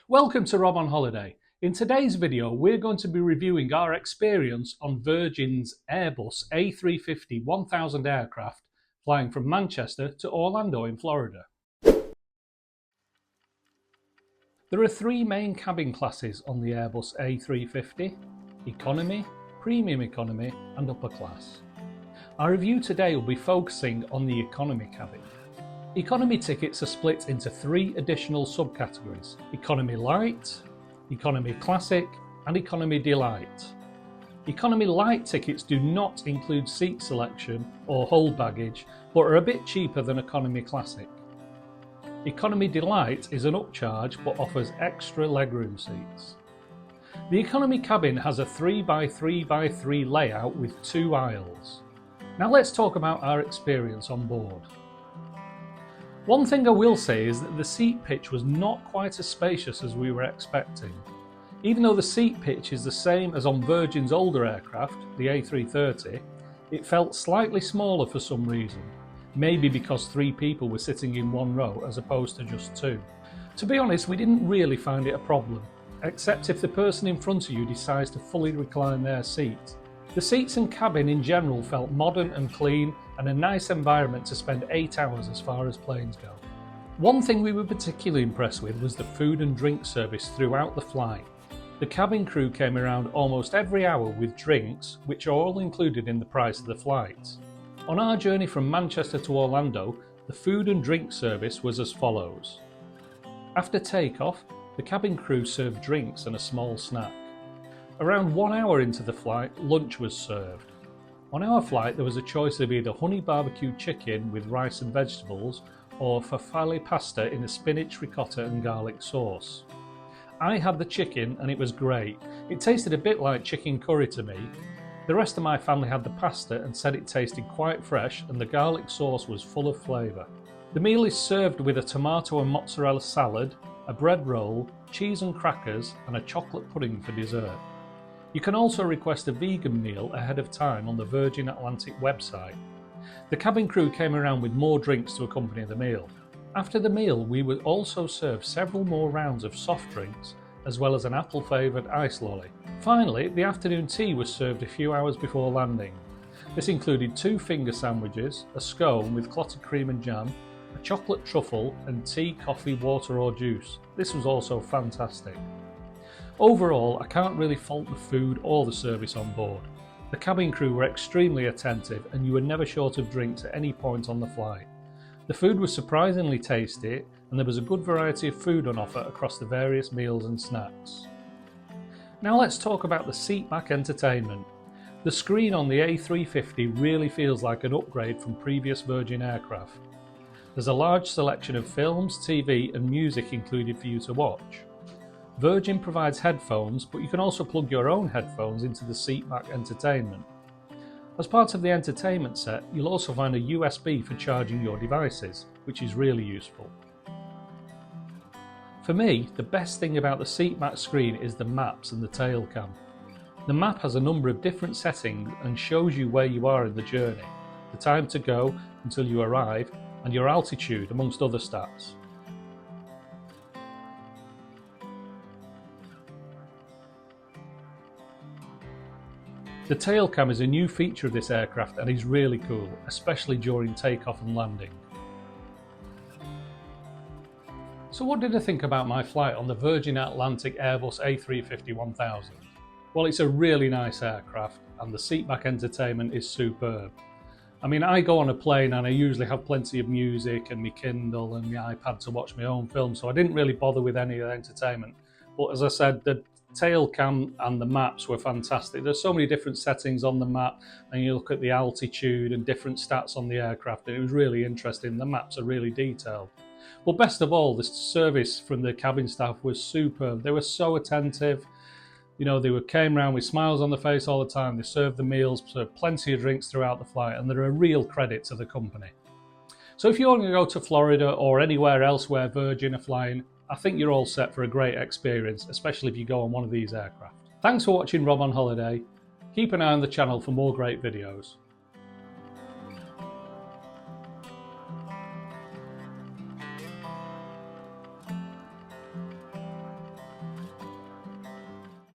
Welcome to Rob on Holiday. In today's video, we're going to be reviewing our experience on Virgin's Airbus A350-1000 aircraft flying from Manchester to Orlando in Florida. There are three main cabin classes on the Airbus A350: Economy, Premium Economy and Upper Class. Our review today will be focusing on the Economy cabin. Economy tickets are split into three additional subcategories: Economy Light, Economy Classic and Economy Delight. Economy Light tickets do not include seat selection or hold baggage, but are a bit cheaper than Economy Classic. Economy Delight is an upcharge but offers extra legroom seats. The Economy cabin has a 3x3x3 layout with two aisles. Now let's talk about our experience on board. One thing I will say is that the seat pitch was not quite as spacious as we were expecting. Even though the seat pitch is the same as on Virgin's older aircraft, the A330, it felt slightly smaller for some reason. Maybe because three people were sitting in one row as opposed to just two. To be honest, we didn't really find it a problem, except if the person in front of you decides to fully recline their seat. The seats and cabin in general felt modern and clean, and a nice environment to spend 8 hours as far as planes go. One thing we were particularly impressed with was the food and drink service throughout the flight. The cabin crew came around almost every hour with drinks, which are all included in the price of the flight. On our journey from Manchester to Orlando, the food and drink service was as follows. After takeoff, the cabin crew served drinks and a small snack. Around 1 hour into the flight, lunch was served. On our flight, there was a choice of either honey barbecue chicken with rice and vegetables or farfalle pasta in a spinach, ricotta and garlic sauce. I had the chicken and it was great. It tasted a bit like chicken curry to me. The rest of my family had the pasta and said it tasted quite fresh, and the garlic sauce was full of flavour. The meal is served with a tomato and mozzarella salad, a bread roll, cheese and crackers and a chocolate pudding for dessert. You can also request a vegan meal ahead of time on the Virgin Atlantic website. The cabin crew came around with more drinks to accompany the meal. After the meal, we were also served several more rounds of soft drinks, as well as an apple-flavoured ice lolly. Finally, the afternoon tea was served a few hours before landing. This included 2 finger sandwiches, a scone with clotted cream and jam, a chocolate truffle and tea, coffee, water or juice. This was also fantastic. Overall, I can't really fault the food or the service on board. The cabin crew were extremely attentive and you were never short of drinks at any point on the flight. The food was surprisingly tasty and there was a good variety of food on offer across the various meals and snacks. Now let's talk about the seatback entertainment. The screen on the A350 really feels like an upgrade from previous Virgin aircraft. There's a large selection of films, TV and music included for you to watch. Virgin provides headphones, but you can also plug your own headphones into the seatback entertainment. As part of the entertainment set, you'll also find a USB for charging your devices, which is really useful. For me, the best thing about the seatback screen is the maps and the tail cam. The map has a number of different settings and shows you where you are in the journey, the time to go until you arrive, and your altitude, amongst other stats. The tail cam is a new feature of this aircraft and is really cool, especially during takeoff and landing. So what did I think about my flight on the Virgin Atlantic Airbus A350-1000? Well, it's a really nice aircraft and the seatback entertainment is superb. I mean, I go on a plane and I usually have plenty of music and my Kindle and my iPad to watch my own film, so I didn't really bother with any of the entertainment. But as I said, the tail cam and the maps were fantastic. There's so many different settings on the map and you look at the altitude and different stats on the aircraft and it was really interesting. The maps are really detailed. But best of all, the service from the cabin staff was superb. They were so attentive. You know, they came around with smiles on their face all the time. They served the meals, served plenty of drinks throughout the flight, and they're a real credit to the company. So if you're going to go to Florida or anywhere else where Virgin are flying, I think you're all set for a great experience, especially if you go on one of these aircraft. Thanks for watching Rob on Holiday. Keep an eye on the channel for more great videos.